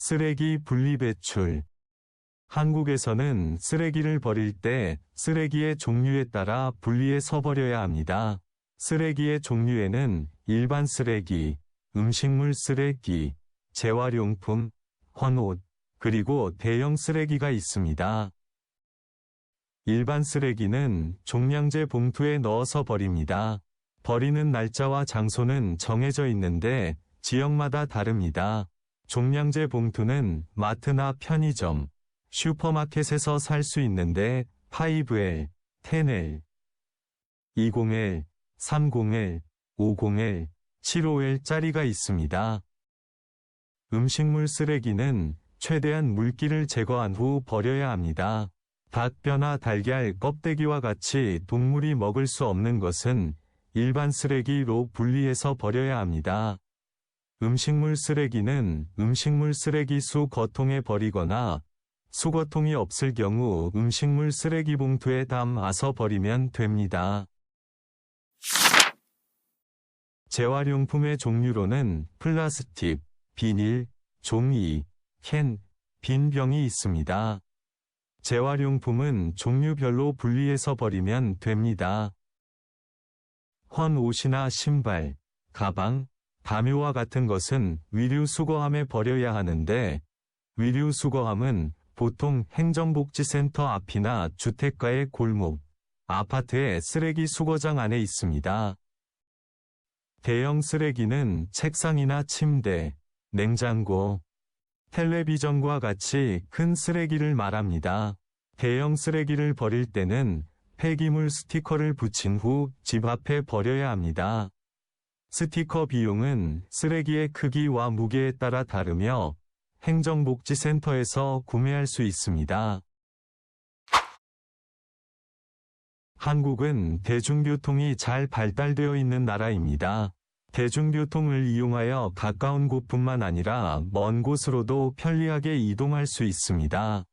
쓰레기 분리배출. 한국에서는 쓰레기를 버릴 때 쓰레기의 종류에 따라 분리해서 버려야 합니다. 쓰레기의 종류에는 일반 쓰레기, 음식물 쓰레기, 재활용품, 헌옷, 그리고 대형 쓰레기가 있습니다. 일반 쓰레기는 종량제 봉투에 넣어서 버립니다. 버리는 날짜와 장소는 정해져 있는데 지역마다 다릅니다. 종량제 봉투는 마트나 편의점, 슈퍼마켓에서 살 수 있는데 5L, 10L, 20L, 30L, 50L, 75L짜리가 있습니다. 음식물 쓰레기는 최대한 물기를 제거한 후 버려야 합니다. 닭뼈나 달걀 껍데기와 같이 동물이 먹을 수 없는 것은 일반 쓰레기로 분리해서 버려야 합니다. 음식물 쓰레기는 음식물 쓰레기 수거통에 버리거나 수거통이 없을 경우 음식물 쓰레기 봉투에 담아서 버리면 됩니다. 재활용품의 종류로는 플라스틱, 비닐, 종이, 캔, 빈 병이 있습니다. 재활용품은 종류별로 분리해서 버리면 됩니다. 헌 옷이나 신발, 가방, 담요와 같은 것은 위류 수거함에 버려야 하는데 위류 수거함은 보통 행정복지센터 앞이나 주택가의 골목, 아파트의 쓰레기 수거장 안에 있습니다. 대형 쓰레기는 책상이나 침대, 냉장고, 텔레비전과 같이 큰 쓰레기를 말합니다. 대형 쓰레기를 버릴 때는 폐기물 스티커를 붙인 후 집 앞에 버려야 합니다. 스티커 비용은 쓰레기의 크기와 무게에 따라 다르며 행정복지센터에서 구매할 수 있습니다. 한국은 대중교통이 잘 발달되어 있는 나라입니다. 대중교통을 이용하여 가까운 곳뿐만 아니라 먼 곳으로도 편리하게 이동할 수 있습니다.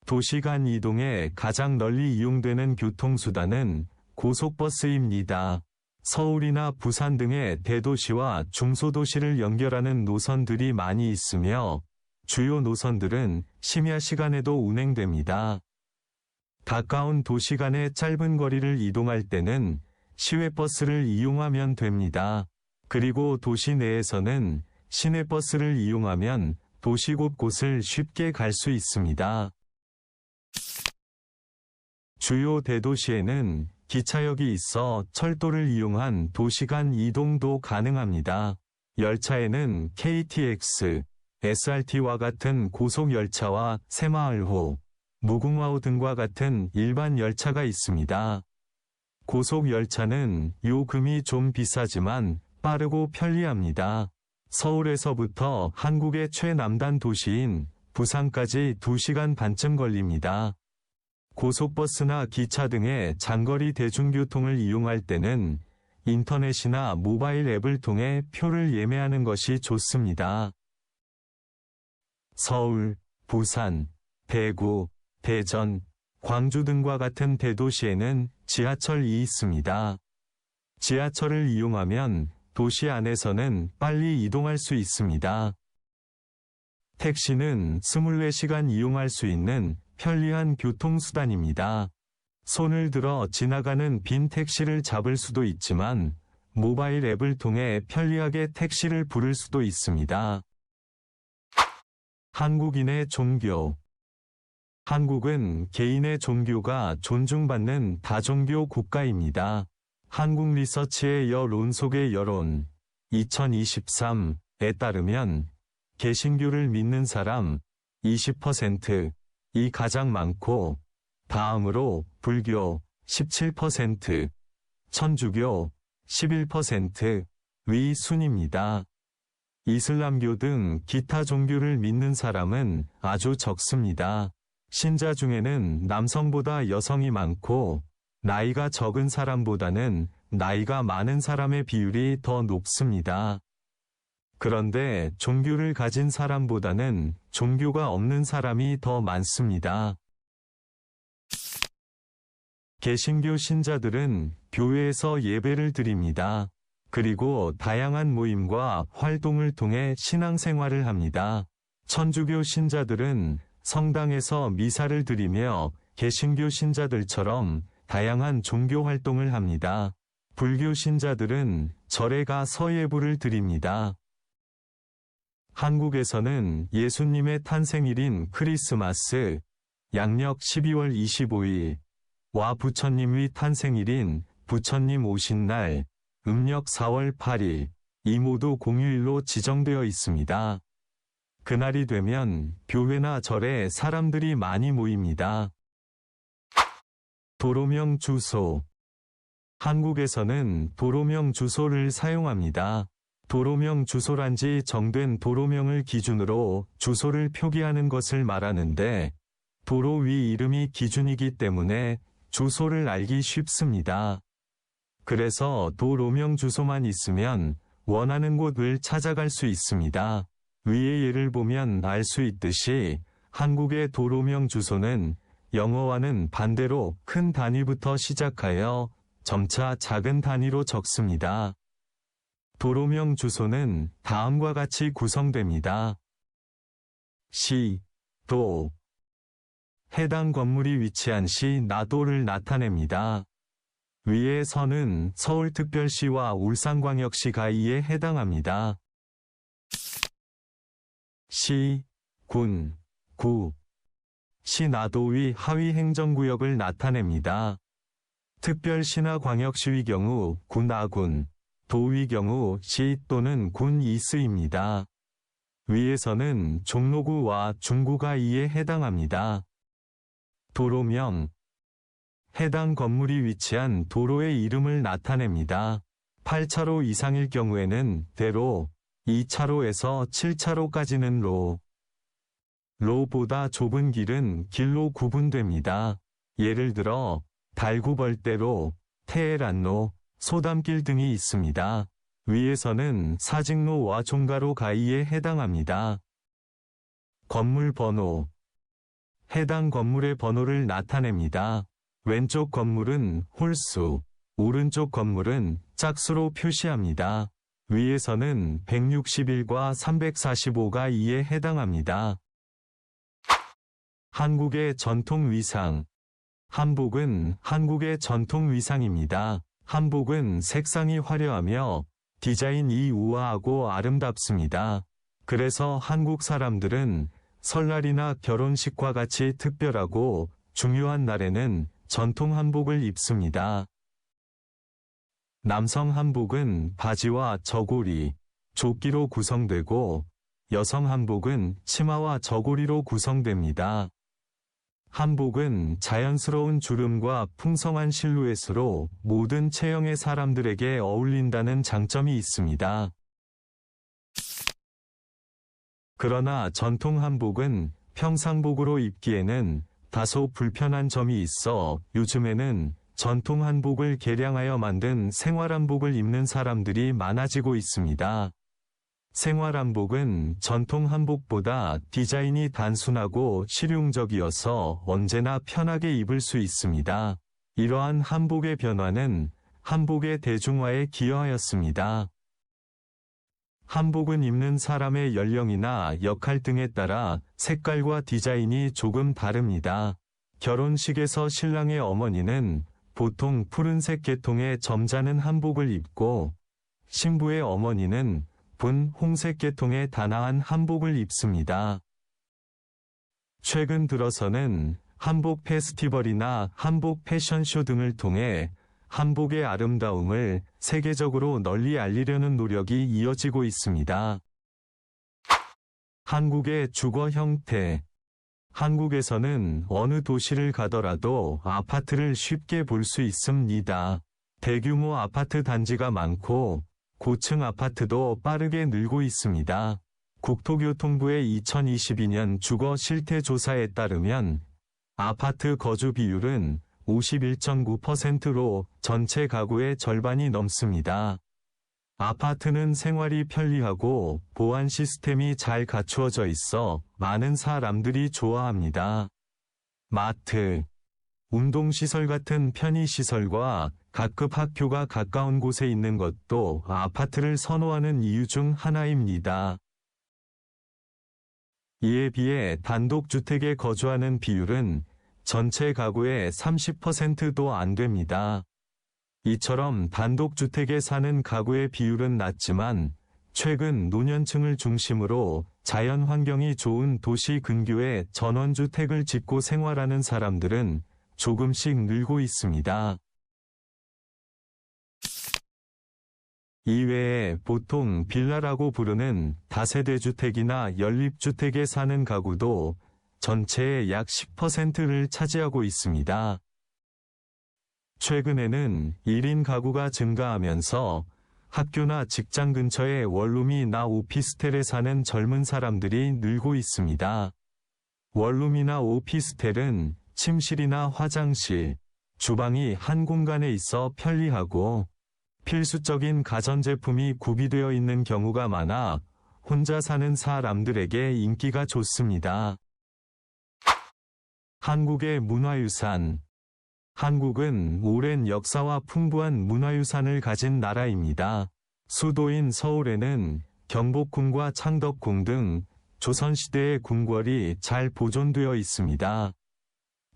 도시 간 이동에 가장 널리 이용되는 교통수단은 고속버스입니다. 서울이나 부산 등의 대도시와 중소도시를 연결하는 노선들이 많이 있으며 주요 노선들은 심야 시간에도 운행됩니다. 가까운 도시 간의 짧은 거리를 이동할 때는 시외버스를 이용하면 됩니다. 그리고 도시 내에서는 시내버스를 이용하면 도시 곳곳을 쉽게 갈 수 있습니다. 주요 대도시에는 기차역이 있어 철도를 이용한 도시간 이동도 가능합니다. 열차에는 KTX, SRT와 같은 고속열차와 새마을호, 무궁화호 등과 같은 일반 열차가 있습니다. 고속열차는 요금이 좀 비싸지만 빠르고 편리합니다. 서울에서부터 한국의 최남단 도시인 부산까지 2시간 반쯤 걸립니다. 고속버스나 기차 등의 장거리 대중교통을 이용할 때는 인터넷이나 모바일 앱을 통해 표를 예매하는 것이 좋습니다. 서울, 부산, 대구, 대전, 광주 등과 같은 대도시에는 지하철이 있습니다. 지하철을 이용하면 도시 안에서는 빨리 이동할 수 있습니다. 택시는 24시간 이용할 수 있는 편리한 교통수단입니다. 손을 들어 지나가는 빈 택시를 잡을 수도 있지만 모바일 앱을 통해 편리하게 택시를 부를 수도 있습니다. 한국인의 종교. 한국은 개인의 종교가 존중받는 다종교 국가입니다. 한국리서치의 여론 속의 여론 2023에 따르면 개신교를 믿는 사람 20%이 가장 많고 다음으로 불교 17%, 천주교 11%위 순입니다. 이슬람교 등 기타 종교를 믿는 사람은 아주 적습니다. 신자 중에는 남성보다 여성이 많고 나이가 적은 사람보다는 나이가 많은 사람의 비율이 더 높습니다. 그런데 종교를 가진 사람보다는 종교가 없는 사람이 더 많습니다. 개신교 신자들은 교회에서 예배를 드립니다. 그리고 다양한 모임과 활동을 통해 신앙생활을 합니다. 천주교 신자들은 성당에서 미사를 드리며 개신교 신자들처럼 다양한 종교 활동을 합니다. 불교 신자들은 절에 가 서예불을 드립니다. 한국에서는 예수님의 탄생일인 크리스마스, 양력 12월 25일과 부처님의 탄생일인 부처님 오신 날, 음력 4월 8일, 이 모두 공휴일로 지정되어 있습니다. 그날이 되면 교회나 절에 사람들이 많이 모입니다. 도로명 주소. 한국에서는 도로명 주소를 사용합니다. 도로명 주소란지 정된 도로명을 기준으로 주소를 표기하는 것을 말하는데, 도로 위 이름이 기준이기 때문에 주소를 알기 쉽습니다. 그래서 도로명 주소만 있으면 원하는 곳을 찾아갈 수 있습니다. 위의 예를 보면 알 수 있듯이 한국의 도로명 주소는 영어와는 반대로 큰 단위부터 시작하여 점차 작은 단위로 적습니다. 도로명 주소는 다음과 같이 구성됩니다. 시, 도. 해당 건물이 위치한 시, 나도를 나타냅니다. 위의 선은 서울특별시와 울산광역시 가이에 해당합니다. 시, 군, 구. 시 나도의 하위 행정구역을 나타냅니다. 특별시나 광역시의 경우 군아군, 도의 경우 시 또는 군이 쓰입니다. 위에서는 종로구와 중구가 이에 해당합니다. 도로명. 해당 건물이 위치한 도로의 이름을 나타냅니다. 8차로 이상일 경우에는 대로, 2차로에서 7차로까지는 로. 로보다 좁은 길은 길로 구분됩니다. 예를 들어 달구벌대로, 테헤란로, 소담길 등이 있습니다. 위에서는 사직로와 종가로 가이에 해당합니다. 건물 번호. 해당 건물의 번호를 나타냅니다. 왼쪽 건물은 홀수, 오른쪽 건물은 짝수로 표시합니다. 위에서는 161과 345가 이에 해당합니다. 한국의 전통 위상. 한복은 한국의 전통 위상입니다. 한복은 색상이 화려하며 디자인이 우아하고 아름답습니다. 그래서 한국 사람들은 설날이나 결혼식과 같이 특별하고 중요한 날에는 전통 한복을 입습니다. 남성 한복은 바지와 저고리, 조끼로 구성되고 여성 한복은 치마와 저고리로 구성됩니다. 한복은 자연스러운 주름과 풍성한 실루엣으로 모든 체형의 사람들에게 어울린다는 장점이 있습니다. 그러나 전통 한복은 평상복으로 입기에는 다소 불편한 점이 있어 요즘에는 전통 한복을 개량하여 만든 생활한복을 입는 사람들이 많아지고 있습니다. 생활한복은 전통 한복보다 디자인이 단순하고 실용적이어서 언제나 편하게 입을 수 있습니다. 이러한 한복의 변화는 한복의 대중화에 기여하였습니다. 한복은 입는 사람의 연령이나 역할 등에 따라 색깔과 디자인이 조금 다릅니다. 결혼식에서 신랑의 어머니는 보통 푸른색 계통의 점잖은 한복을 입고 신부의 어머니는 분홍색 계통의 단아한 한복을 입습니다. 최근 들어서는 한복 페스티벌이나 한복 패션쇼 등을 통해 한복의 아름다움을 세계적으로 널리 알리려는 노력이 이어지고 있습니다. 한국의 주거 형태. 한국에서는 어느 도시를 가더라도 아파트를 쉽게 볼 수 있습니다. 대규모 아파트 단지가 많고 고층 아파트도 빠르게 늘고 있습니다. 국토교통부의 2022년 주거 실태 조사에 따르면 아파트 거주 비율은 51.9%로 전체 가구의 절반이 넘습니다. 아파트는 생활이 편리하고 보안 시스템이 잘 갖추어져 있어 많은 사람들이 좋아합니다. 마트, 운동시설 같은 편의시설과 각급 학교가 가까운 곳에 있는 것도 아파트를 선호하는 이유 중 하나입니다. 이에 비해 단독주택에 거주하는 비율은 전체 가구의 30%도 안 됩니다. 이처럼 단독주택에 사는 가구의 비율은 낮지만 최근 노년층을 중심으로 자연 환경이 좋은 도시 근교에 전원주택을 짓고 생활하는 사람들은 조금씩 늘고 있습니다. 이외에 보통 빌라라고 부르는 다세대 주택이나 연립주택에 사는 가구도 전체의 약 10%를 차지하고 있습니다. 최근에는 1인 가구가 증가하면서 학교나 직장 근처에 원룸이나 오피스텔에 사는 젊은 사람들이 늘고 있습니다. 원룸이나 오피스텔은 침실이나 화장실, 주방이 한 공간에 있어 편리하고 필수적인 가전제품이 구비되어 있는 경우가 많아 혼자 사는 사람들에게 인기가 좋습니다. 한국의 문화유산. 한국은 오랜 역사와 풍부한 문화유산을 가진 나라입니다. 수도인 서울에는 경복궁과 창덕궁 등 조선시대의 궁궐이 잘 보존되어 있습니다.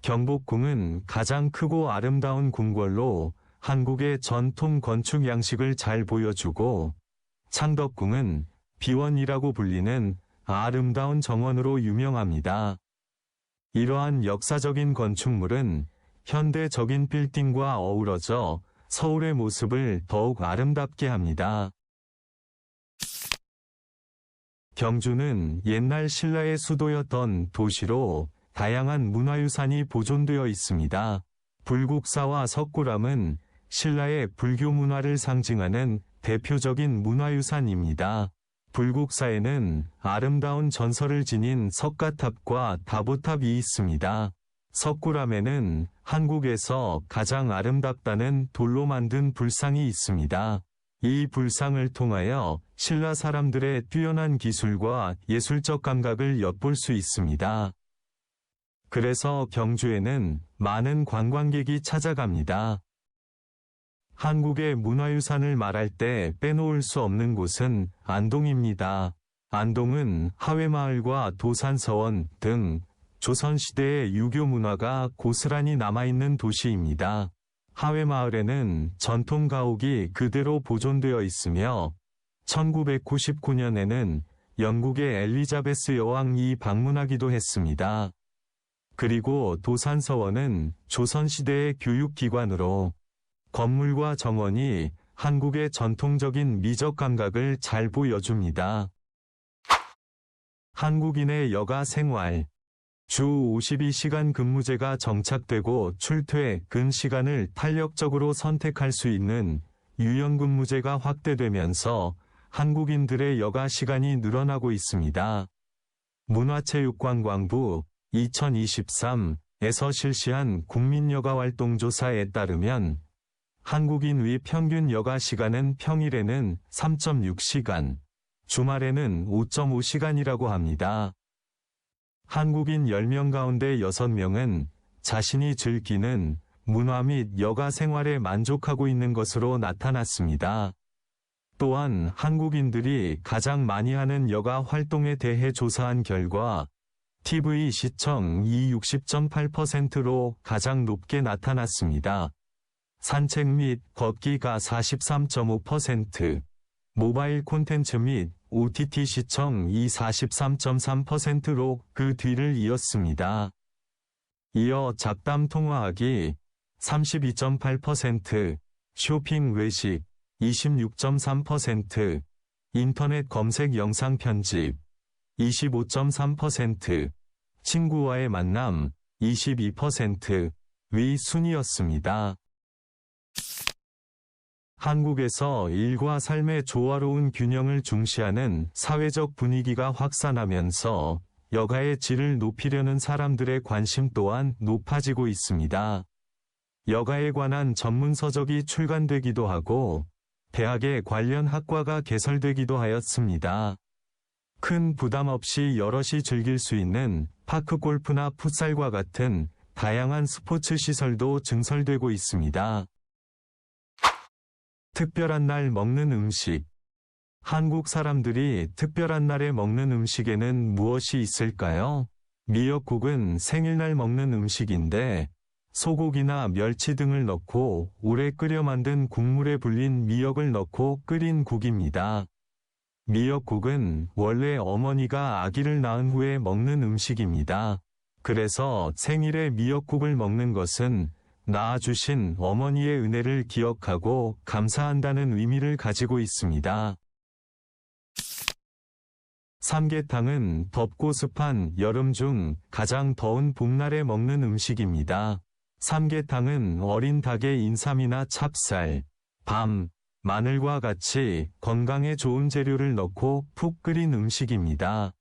경복궁은 가장 크고 아름다운 궁궐로 한국의 전통 건축 양식을 잘 보여주고, 창덕궁은 비원이라고 불리는 아름다운 정원으로 유명합니다. 이러한 역사적인 건축물은 현대적인 빌딩과 어우러져 서울의 모습을 더욱 아름답게 합니다. 경주는 옛날 신라의 수도였던 도시로 다양한 문화유산이 보존되어 있습니다. 불국사와 석굴암은 신라의 불교 문화를 상징하는 대표적인 문화유산입니다. 불국사에는 아름다운 전설을 지닌 석가탑과 다보탑이 있습니다. 석굴암에는 한국에서 가장 아름답다는 돌로 만든 불상이 있습니다. 이 불상을 통하여 신라 사람들의 뛰어난 기술과 예술적 감각을 엿볼 수 있습니다. 그래서 경주에는 많은 관광객이 찾아갑니다. 한국의 문화유산을 말할 때 빼놓을 수 없는 곳은 안동입니다. 안동은 하회마을과 도산서원 등 조선시대의 유교 문화가 고스란히 남아있는 도시입니다. 하회마을에는 전통 가옥이 그대로 보존되어 있으며 1999년에는 영국의 엘리자베스 여왕이 방문하기도 했습니다. 그리고 도산서원은 조선시대의 교육기관으로 건물과 정원이 한국의 전통적인 미적 감각을 잘 보여줍니다. 한국인의 여가 생활. 주 52시간 근무제가 정착되고 출퇴근 시간을 탄력적으로 선택할 수 있는 유연근무제가 확대되면서 한국인들의 여가 시간이 늘어나고 있습니다. 문화체육관광부 2023에서 실시한 국민여가활동조사에 따르면 한국인의 평균 여가 시간은 평일에는 3.6시간, 주말에는 5.5시간이라고 합니다. 한국인 10명 가운데 6명은 자신이 즐기는 문화 및 여가 생활에 만족하고 있는 것으로 나타났습니다. 또한 한국인들이 가장 많이 하는 여가 활동에 대해 조사한 결과 TV 시청이 60.8%로 가장 높게 나타났습니다. 산책 및 걷기가 43.5%, 모바일 콘텐츠 및 OTT 시청이 43.3%로 그 뒤를 이었습니다. 이어 잡담 통화하기 32.8%, 쇼핑 외식 26.3%, 인터넷 검색 영상 편집 25.3%, 친구와의 만남 22%위 순이었습니다. 한국에서 일과 삶의 조화로운 균형을 중시하는 사회적 분위기가 확산하면서 여가의 질을 높이려는 사람들의 관심 또한 높아지고 있습니다. 여가에 관한 전문 서적이 출간되기도 하고 대학에 관련 학과가 개설되기도 하였습니다. 큰 부담 없이 여럿이 즐길 수 있는 파크 골프나 풋살과 같은 다양한 스포츠 시설도 증설되고 있습니다. 특별한 날 먹는 음식. 한국 사람들이 특별한 날에 먹는 음식에는 무엇이 있을까요? 미역국은 생일날 먹는 음식인데 소고기나 멸치 등을 넣고 오래 끓여 만든 국물에 불린 미역을 넣고 끓인 국입니다. 미역국은 원래 어머니가 아기를 낳은 후에 먹는 음식입니다. 그래서 생일에 미역국을 먹는 것은 낳아주신 어머니의 은혜를 기억하고 감사한다는 의미를 가지고 있습니다. 삼계탕은 덥고 습한 여름 중 가장 더운 봄날에 먹는 음식입니다. 삼계탕은 어린 닭의 인삼이나 찹쌀, 밤, 마늘과 같이 건강에 좋은 재료를 넣고 푹 끓인 음식입니다.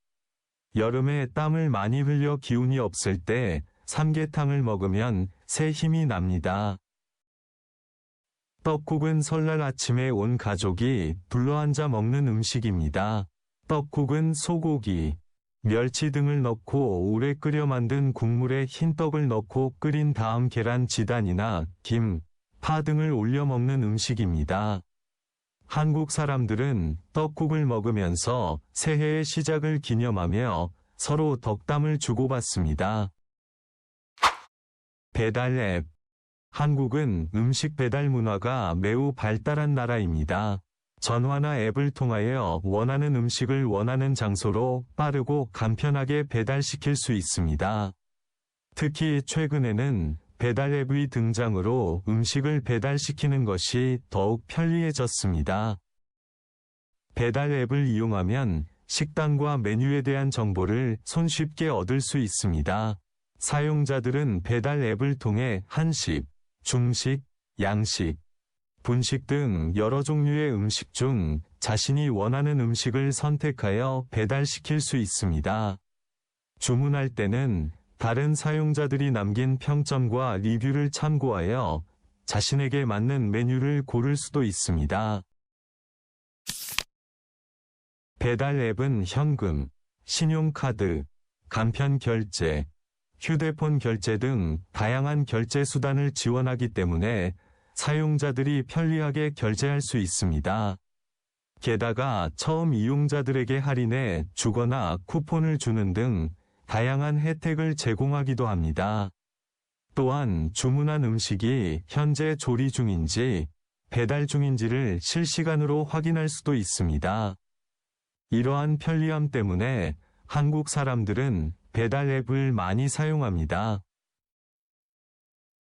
여름에 땀을 많이 흘려 기운이 없을 때 삼계탕을 먹으면 새 힘이 납니다. 떡국은 설날 아침에 온 가족이 둘러앉아 먹는 음식입니다. 떡국은 소고기, 멸치 등을 넣고 오래 끓여 만든 국물에 흰떡을 넣고 끓인 다음 계란 지단이나 김, 파 등을 올려 먹는 음식입니다. 한국 사람들은 떡국을 먹으면서 새해의 시작을 기념하며 서로 덕담을 주고받습니다. 배달 앱. 한국은 음식 배달 문화가 매우 발달한 나라입니다. 전화나 앱을 통하여 원하는 음식을 원하는 장소로 빠르고 간편하게 배달시킬 수 있습니다. 특히 최근에는 배달 앱의 등장으로 음식을 배달시키는 것이 더욱 편리해졌습니다. 배달 앱을 이용하면 식단과 메뉴에 대한 정보를 손쉽게 얻을 수 있습니다. 사용자들은 배달 앱을 통해 한식, 중식, 양식, 분식 등 여러 종류의 음식 중 자신이 원하는 음식을 선택하여 배달시킬 수 있습니다. 주문할 때는 다른 사용자들이 남긴 평점과 리뷰를 참고하여 자신에게 맞는 메뉴를 고를 수도 있습니다. 배달 앱은 현금, 신용카드, 간편 결제, 휴대폰 결제 등 다양한 결제 수단을 지원하기 때문에 사용자들이 편리하게 결제할 수 있습니다. 게다가 처음 이용자들에게 할인해 주거나 쿠폰을 주는 등 다양한 혜택을 제공하기도 합니다. 또한 주문한 음식이 현재 조리 중인지 배달 중인지를 실시간으로 확인할 수도 있습니다. 이러한 편리함 때문에 한국 사람들은 배달 앱을 많이 사용합니다.